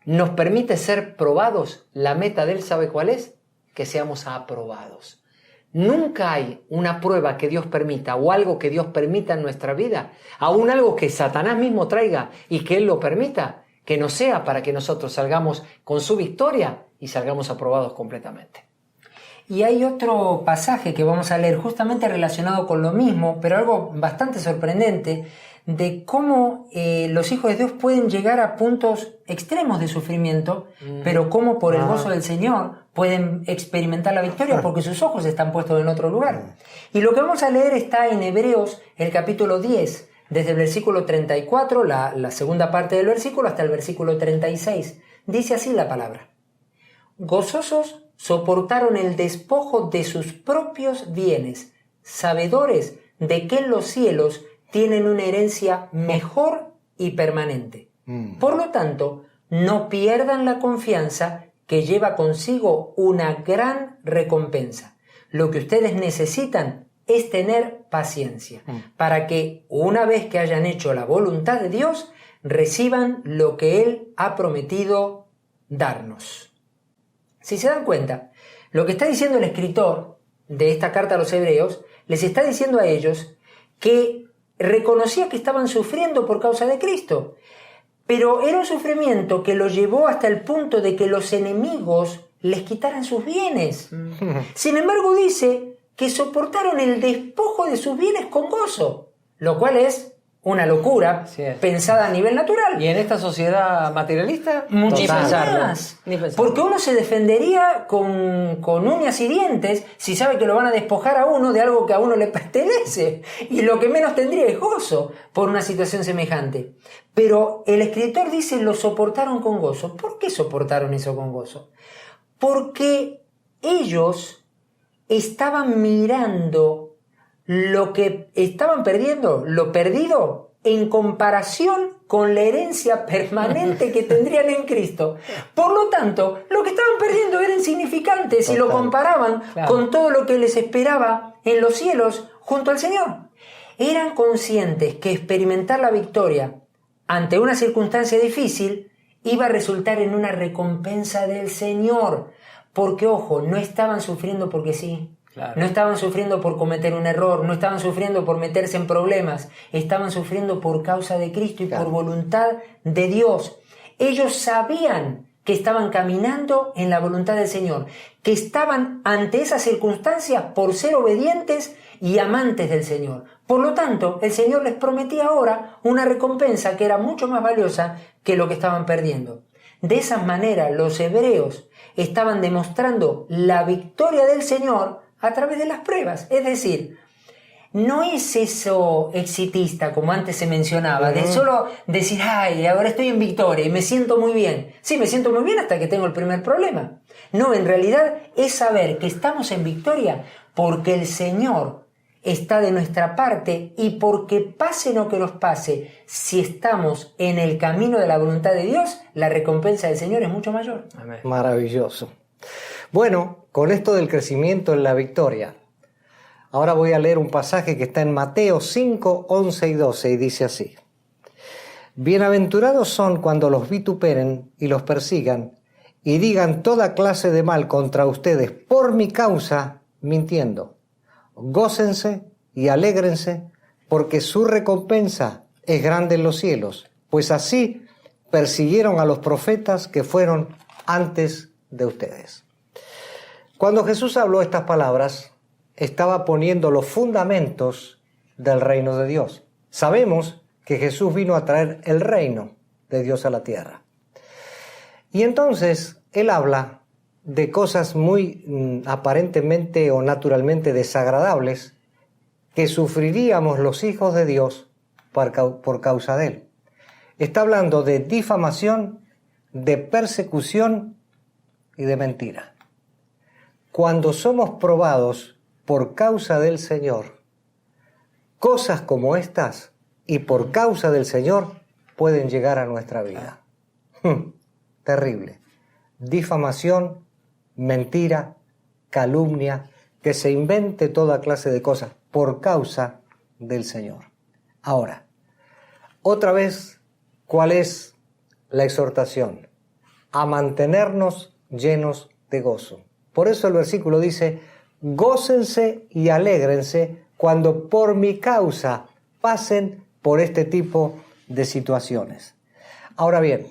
Speaker 1: nos permite ser probados, la meta de Él, ¿sabe cuál es? Que seamos aprobados. Nunca hay una prueba que Dios permita o algo que Dios permita en nuestra vida, aún algo que Satanás mismo traiga y que Él lo permita, que no sea para que nosotros salgamos con su victoria y salgamos aprobados completamente.
Speaker 2: Y hay otro pasaje que vamos a leer justamente relacionado con lo mismo, pero algo bastante sorprendente, de cómo los hijos de Dios pueden llegar a puntos extremos de sufrimiento, pero cómo por el gozo del Señor pueden experimentar la victoria porque sus ojos están puestos en otro lugar. Y lo que vamos a leer está en Hebreos, el capítulo 10, desde el versículo 34, la segunda parte del versículo, hasta el versículo 36. Dice así la palabra: gozosos soportaron el despojo de sus propios bienes, sabedores de que en los cielos tienen una herencia mejor y permanente. Por lo tanto, no pierdan la confianza que lleva consigo una gran recompensa. Lo que ustedes necesitan es tener paciencia, para que una vez que hayan hecho la voluntad de Dios, reciban lo que Él ha prometido darnos. Si se dan cuenta, lo que está diciendo el escritor de esta carta a los hebreos, les está diciendo a ellos que reconocía que estaban sufriendo por causa de Cristo, pero era un sufrimiento que los llevó hasta el punto de que los enemigos les quitaran sus bienes. Sin embargo, dice que soportaron el despojo de sus bienes con gozo, lo cual es una locura pensada a nivel natural.
Speaker 1: Y en esta sociedad materialista,
Speaker 2: muchísimo más. Porque uno se defendería con uñas y dientes si sabe que lo van a despojar a uno de algo que a uno le pertenece. Y lo que menos tendría es gozo por una situación semejante. Pero el escritor dice, lo soportaron con gozo. ¿Por qué soportaron eso con gozo? Porque ellos estaban mirando lo que estaban perdiendo, lo perdido, en comparación con la herencia permanente que tendrían en Cristo. Por lo tanto, lo que estaban perdiendo era insignificante si lo comparaban con todo lo que les esperaba en los cielos junto al Señor. Eran conscientes que experimentar la victoria ante una circunstancia difícil iba a resultar en una recompensa del Señor. Porque, ojo, no estaban sufriendo porque sí. Claro. No estaban sufriendo por cometer un error, no estaban sufriendo por meterse en problemas, estaban sufriendo por causa de Cristo y por voluntad de Dios. Ellos sabían que estaban caminando en la voluntad del Señor, que estaban ante esas circunstancias por ser obedientes y amantes del Señor. Por lo tanto, el Señor les prometía ahora una recompensa que era mucho más valiosa que lo que estaban perdiendo. De esa manera, los hebreos estaban demostrando la victoria del Señor a través de las pruebas. Es decir, no es eso exitista como antes se mencionaba, de solo decir, ay, ahora estoy en victoria y me siento muy bien. Sí, me siento muy bien hasta que tengo el primer problema. No, en realidad es saber que estamos en victoria porque el Señor está de nuestra parte y porque pase lo que nos pase, si estamos en el camino de la voluntad de Dios, la recompensa del Señor es mucho mayor.
Speaker 3: Amén. Maravilloso. Bueno, con esto del crecimiento en la victoria, ahora voy a leer un pasaje que está en Mateo 5, 11 y 12 y dice así: Bienaventurados son cuando los vituperen y los persigan y digan toda clase de mal contra ustedes por mi causa, mintiendo. Gócense y alégrense, porque su recompensa es grande en los cielos, pues así persiguieron a los profetas que fueron antes de ustedes. Cuando Jesús habló estas palabras, estaba poniendo los fundamentos del reino de Dios. Sabemos que Jesús vino a traer el reino de Dios a la tierra. Y entonces Él habla de cosas muy aparentemente o naturalmente desagradables que sufriríamos los hijos de Dios por causa de Él. Está hablando de difamación, de persecución y de mentira. Cuando somos probados por causa del Señor, cosas como estas y por causa del Señor pueden llegar a nuestra vida. Terrible. Difamación, mentira, calumnia, que se invente toda clase de cosas por causa del Señor. Ahora, otra vez, ¿cuál es la exhortación? A mantenernos llenos de gozo. Por eso el versículo dice, gócense y alégrense cuando por mi causa pasen por este tipo de situaciones. Ahora bien,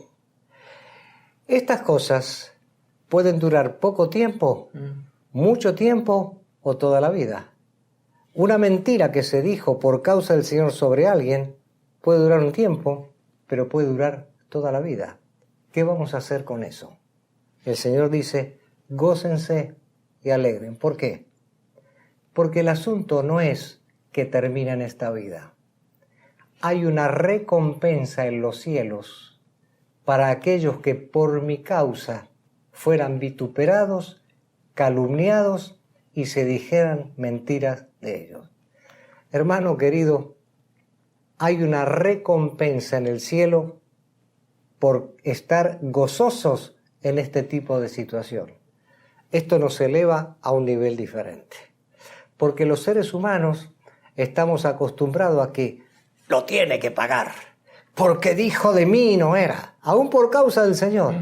Speaker 3: estas cosas pueden durar poco tiempo, mucho tiempo o toda la vida. Una mentira que se dijo por causa del Señor sobre alguien puede durar un tiempo, pero puede durar toda la vida. ¿Qué vamos a hacer con eso? El Señor dice, gócense y alegren. ¿Por qué? Porque el asunto no es que termina en esta vida. Hay una recompensa en los cielos para aquellos que por mi causa fueran vituperados, calumniados y se dijeran mentiras de ellos. Hermano querido, hay una recompensa en el cielo por estar gozosos en este tipo de situación. Esto nos eleva a un nivel diferente. Porque los seres humanos estamos acostumbrados a que lo tiene que pagar. Porque dijo de mí no era, aún por causa del Señor.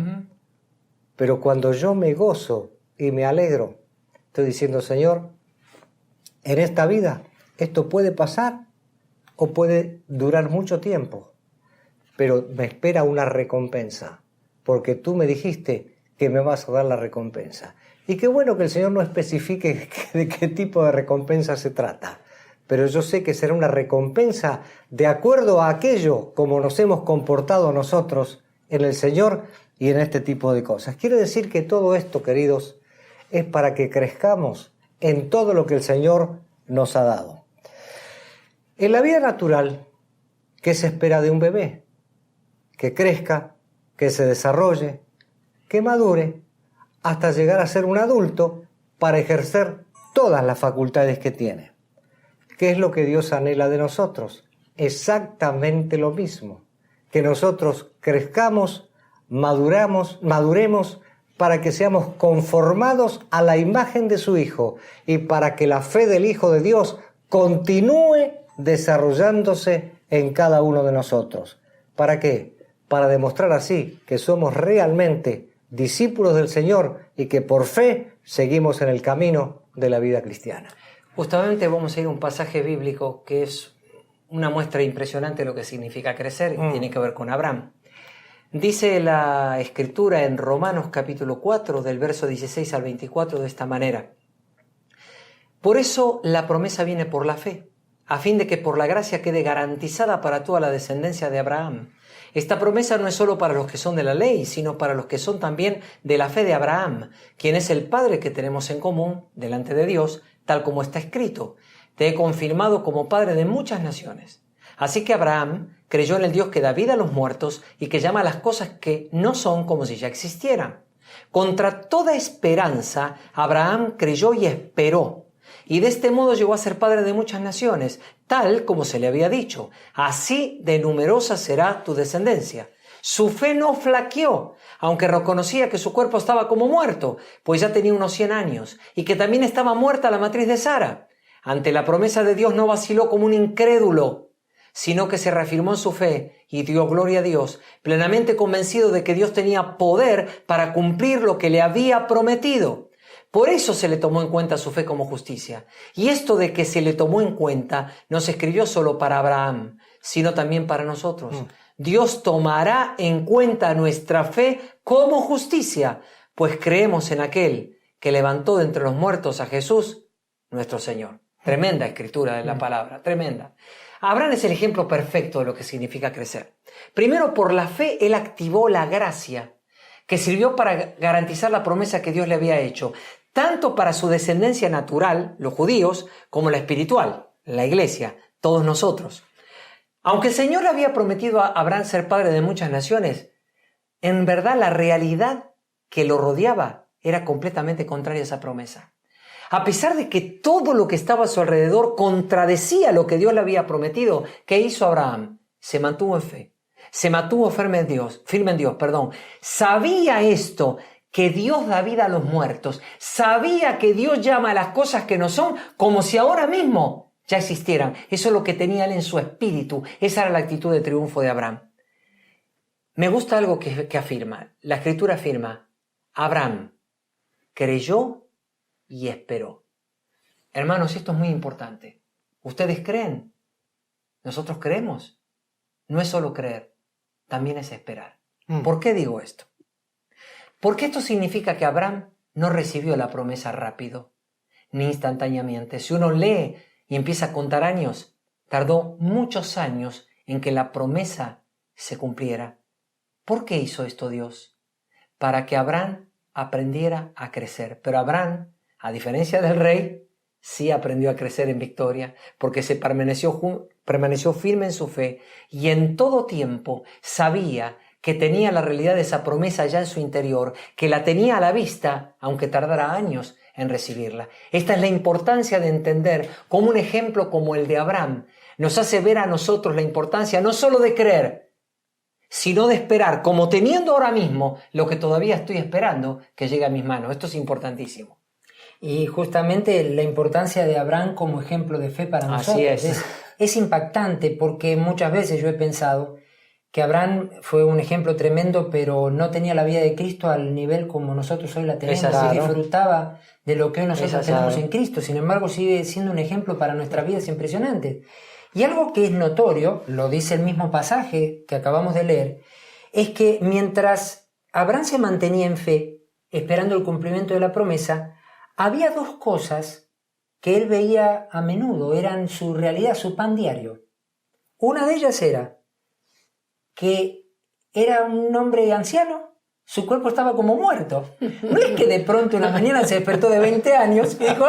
Speaker 3: Pero cuando yo me gozo y me alegro, estoy diciendo, Señor, en esta vida esto puede pasar o puede durar mucho tiempo, pero me espera una recompensa, porque tú me dijiste que me vas a dar la recompensa. Y qué bueno que el Señor no especifique de qué tipo de recompensa se trata, pero yo sé que será una recompensa de acuerdo a aquello como nos hemos comportado nosotros en el Señor y en este tipo de cosas. Quiere decir que todo esto, queridos, es para que crezcamos en todo lo que el Señor nos ha dado. En la vida natural, ¿qué se espera de un bebé? Que crezca, que se desarrolle, que madure, hasta llegar a ser un adulto para ejercer todas las facultades que tiene. ¿Qué es lo que Dios anhela de nosotros? Exactamente lo mismo, que nosotros crezcamos, maduremos para que seamos conformados a la imagen de su Hijo y para que la fe del Hijo de Dios continúe desarrollándose en cada uno de nosotros. ¿Para qué? Para demostrar así que somos realmente discípulos del Señor y que por fe seguimos en el camino de la vida cristiana.
Speaker 1: Justamente vamos a ir a un pasaje bíblico que es una muestra impresionante de lo que significa crecer, y tiene que ver con Abraham. Dice la Escritura en Romanos capítulo 4, del verso 16 al 24, de esta manera: por eso la promesa viene por la fe, a fin de que por la gracia quede garantizada para toda la descendencia de Abraham. Esta promesa no es solo para los que son de la ley, sino para los que son también de la fe de Abraham, quien es el Padre que tenemos en común delante de Dios, tal como está escrito: te he confirmado como padre de muchas naciones. Así que Abraham creyó en el Dios que da vida a los muertos y que llama a las cosas que no son como si ya existieran. Contra toda esperanza, Abraham creyó y esperó, y de este modo llegó a ser padre de muchas naciones, tal como se le había dicho: así de numerosa será tu descendencia. Su fe no flaqueó, aunque reconocía que su cuerpo estaba como muerto, pues ya tenía unos 100 años, y que también estaba muerta la matriz de Sara. Ante la promesa de Dios no vaciló como un incrédulo, sino que se reafirmó en su fe y dio gloria a Dios, plenamente convencido de que Dios tenía poder para cumplir lo que le había prometido. Por eso se le tomó en cuenta su fe como justicia. Y esto de que se le tomó en cuenta no se escribió solo para Abraham, sino también para nosotros. Dios tomará en cuenta nuestra fe como justicia, pues creemos en aquel que levantó de entre los muertos a Jesús, nuestro Señor. Tremenda escritura de la palabra, tremenda. Abraham es el ejemplo perfecto de lo que significa crecer. Primero, por la fe, él activó la gracia que sirvió para garantizar la promesa que Dios le había hecho, tanto para su descendencia natural, los judíos, como la espiritual, la iglesia, todos nosotros. Aunque el Señor le había prometido a Abraham ser padre de muchas naciones, en verdad la realidad que lo rodeaba era completamente contraria a esa promesa. A pesar de que todo lo que estaba a su alrededor contradecía lo que Dios le había prometido, ¿qué hizo Abraham? Se mantuvo en fe, se mantuvo firme en Dios. Sabía esto, que Dios da vida a los muertos. Sabía que Dios llama a las cosas que no son como si ahora mismo ya existieran. Eso es lo que tenía él en su espíritu. Esa era la actitud de triunfo de Abraham. Me gusta algo que afirma. La Escritura afirma: Abraham creyó y esperó. Hermanos, esto es muy importante. ¿Ustedes creen? ¿Nosotros creemos? No es solo creer, también es esperar. ¿Por qué digo esto? Porque esto significa que Abraham no recibió la promesa rápido, ni instantáneamente. Si uno lee y empieza a contar años, tardó muchos años en que la promesa se cumpliera. ¿Por qué hizo esto Dios? Para que Abraham aprendiera a crecer. Pero Abraham, a diferencia del rey, sí aprendió a crecer en victoria, porque se permaneció firme en su fe y en todo tiempo sabía que tenía la realidad de esa promesa ya en su interior, que la tenía a la vista, aunque tardara años en recibirla. Esta es la importancia de entender cómo un ejemplo como el de Abraham nos hace ver a nosotros la importancia no solo de creer, sino de esperar, como teniendo ahora mismo lo que todavía estoy esperando que llegue a mis manos. Esto es importantísimo.
Speaker 2: Y justamente la importancia de Abraham como ejemplo de fe para nosotros es impactante, porque muchas veces yo he pensado que Abraham fue un ejemplo tremendo, pero no tenía la vida de Cristo al nivel como nosotros hoy la tenemos. Y disfrutaba de lo que hoy nosotros tenemos en Cristo. Sin embargo, sigue siendo un ejemplo para nuestras vidas impresionante. Y algo que es notorio, lo dice el mismo pasaje que acabamos de leer, es que mientras Abraham se mantenía en fe, esperando el cumplimiento de la promesa, había dos cosas que él veía a menudo, eran su realidad, su pan diario. Una de ellas era que era un hombre anciano, su cuerpo estaba como muerto. No es que de pronto una mañana se despertó de 20 años y dijo,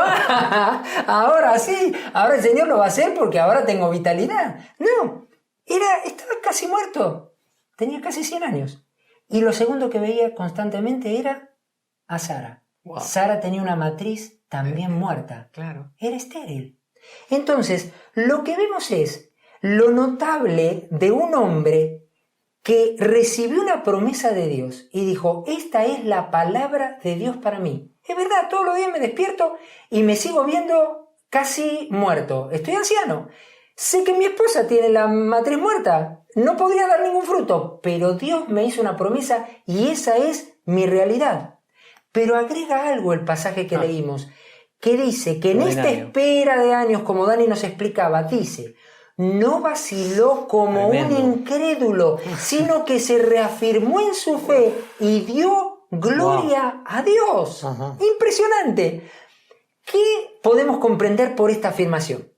Speaker 2: ahora sí, ahora el Señor lo va a hacer porque ahora tengo vitalidad. No, estaba casi muerto, tenía casi 100 años. Y lo segundo que veía constantemente era a Sara. Wow. Sara tenía una matriz también muerta.
Speaker 1: Claro.
Speaker 2: Era estéril. Entonces, lo que vemos es lo notable de un hombre que recibió una promesa de Dios y dijo, esta es la palabra de Dios para mí. Es verdad, todos los días me despierto y me sigo viendo casi muerto. Estoy anciano. Sé que mi esposa tiene la matriz muerta. No podría dar ningún fruto, pero Dios me hizo una promesa y esa es mi realidad. Pero agrega algo el pasaje que leímos, que dice que en esta espera de años, como Dani nos explicaba, dice, no vaciló como un incrédulo, sino que se reafirmó en su fe y dio gloria a Dios. Ajá. Impresionante. ¿Qué podemos comprender por esta afirmación?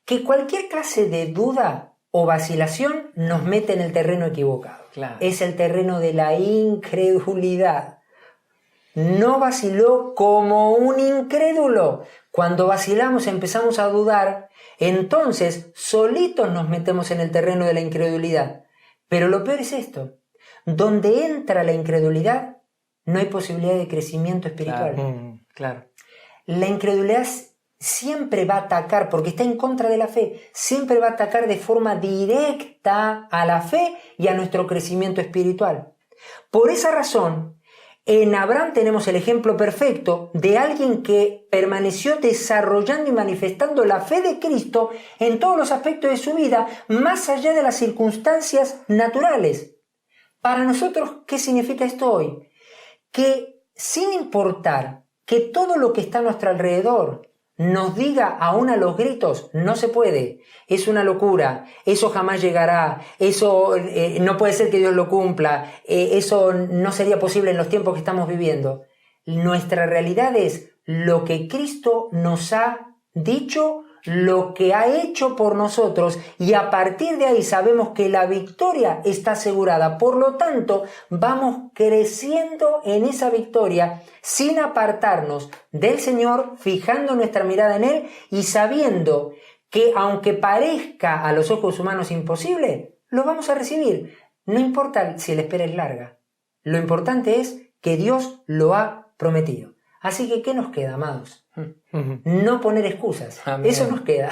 Speaker 2: Que cualquier clase de duda o vacilación nos mete en el terreno equivocado. Claro. Es el terreno de la incredulidad. No vaciló como un incrédulo. Cuando vacilamos, empezamos a dudar, entonces solitos nos metemos en el terreno de la incredulidad. Pero lo peor es esto. Donde entra la incredulidad, no hay posibilidad de crecimiento espiritual.
Speaker 1: Claro.
Speaker 2: La incredulidad siempre va a atacar, porque está en contra de la fe, siempre va a atacar de forma directa a la fe y a nuestro crecimiento espiritual. Por esa razón, en Abraham tenemos el ejemplo perfecto de alguien que permaneció desarrollando y manifestando la fe de Cristo en todos los aspectos de su vida, más allá de las circunstancias naturales. Para nosotros, ¿qué significa esto hoy? Que sin importar que todo lo que está a nuestro alrededor nos diga aún a los gritos, no se puede, es una locura, eso jamás llegará, eso no puede ser que Dios lo cumpla, eso no sería posible en los tiempos que estamos viviendo. Nuestra realidad es lo que Cristo nos ha dicho, lo que ha hecho por nosotros, y a partir de ahí sabemos que la victoria está asegurada. Por lo tanto, vamos creciendo en esa victoria sin apartarnos del Señor, fijando nuestra mirada en Él y sabiendo que aunque parezca a los ojos humanos imposible, lo vamos a recibir. No importa si la espera es larga. Lo importante es que Dios lo ha prometido. Así que, ¿qué nos queda, amados? No poner excusas. Amén. Eso nos queda.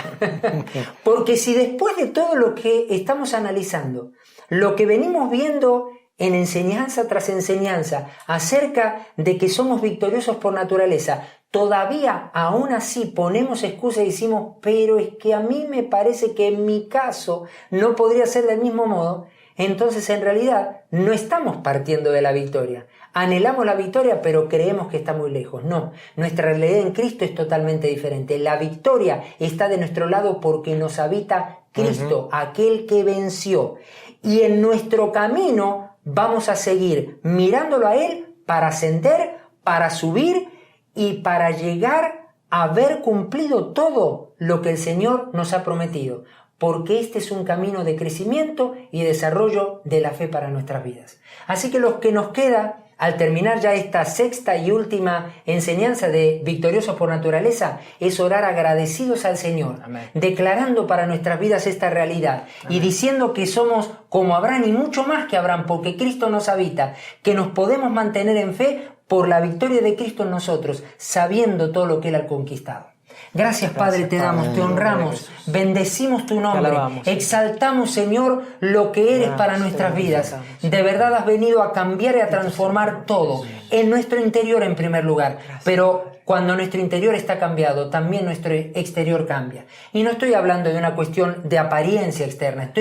Speaker 2: Porque si después de todo lo que estamos analizando, lo que venimos viendo en enseñanza tras enseñanza acerca de que somos victoriosos por naturaleza, todavía aún así ponemos excusas y decimos, pero es que a mí me parece que en mi caso no podría ser del mismo modo, entonces en realidad no estamos partiendo de la victoria. Anhelamos la victoria, pero creemos que está muy lejos. No, nuestra realidad en Cristo es totalmente diferente. La victoria está de nuestro lado porque nos habita Cristo, aquel que venció. Y en nuestro camino vamos a seguir mirándolo a Él para ascender, para subir y para llegar a haber cumplido todo lo que el Señor nos ha prometido. Porque este es un camino de crecimiento y desarrollo de la fe para nuestras vidas. Así que lo que nos queda, al terminar ya esta sexta y última enseñanza de Victoriosos por Naturaleza, es orar agradecidos al Señor, amén, declarando para nuestras vidas esta realidad, amén, y diciendo que somos como Abraham y mucho más que Abraham, porque Cristo nos habita, que nos podemos mantener en fe por la victoria de Cristo en nosotros, sabiendo todo lo que Él ha conquistado. Gracias, Padre, te damos, te honramos, bendecimos tu nombre, exaltamos, Señor, lo que eres para nuestras vidas. De verdad has venido a cambiar y a transformar todo, en nuestro interior en primer lugar, pero cuando nuestro interior está cambiado, también nuestro exterior cambia. Y no estoy hablando de una cuestión de apariencia externa,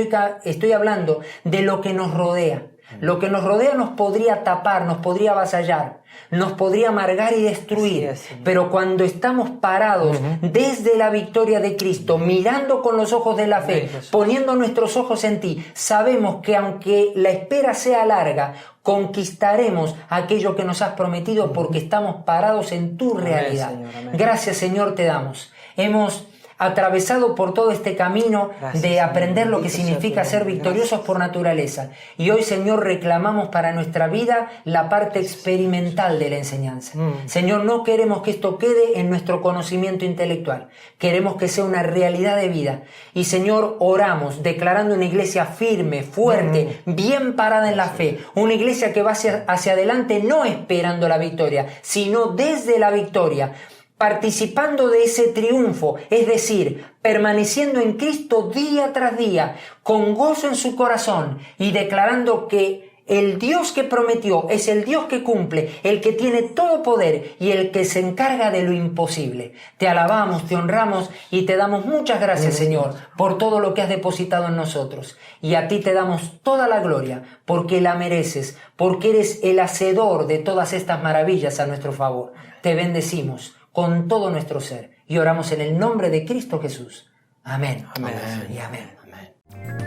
Speaker 2: estoy hablando de lo que nos rodea. Lo que nos rodea nos podría tapar, nos podría avasallar, nos podría amargar y destruir, pero cuando estamos parados desde la victoria de Cristo, mirando con los ojos de la fe, poniendo nuestros ojos en ti, sabemos que aunque la espera sea larga, conquistaremos aquello que nos has prometido porque estamos parados en tu realidad.
Speaker 1: Señor, amén.
Speaker 2: Gracias, Señor, te damos. Hemos atravesado por todo este camino de aprender lo que significa ser victoriosos por naturaleza. Y hoy, Señor, reclamamos para nuestra vida la parte experimental de la enseñanza. Señor, no queremos que esto quede en nuestro conocimiento intelectual. Queremos que sea una realidad de vida. Y, Señor, oramos declarando una iglesia firme, fuerte, bien parada en la fe. Una iglesia que va hacia adelante no esperando la victoria, sino desde la victoria, participando de ese triunfo, es decir, permaneciendo en Cristo día tras día, con gozo en su corazón y declarando que el Dios que prometió es el Dios que cumple, el que tiene todo poder y el que se encarga de lo imposible. Te alabamos, te honramos y te damos muchas gracias, Señor, por todo lo que has depositado en nosotros. Y a ti te damos toda la gloria, porque la mereces, porque eres el hacedor de todas estas maravillas a nuestro favor. Te bendecimos con todo nuestro ser y oramos en el nombre de Cristo Jesús. Amén.
Speaker 1: Amén.
Speaker 2: Y amén.
Speaker 1: Amén.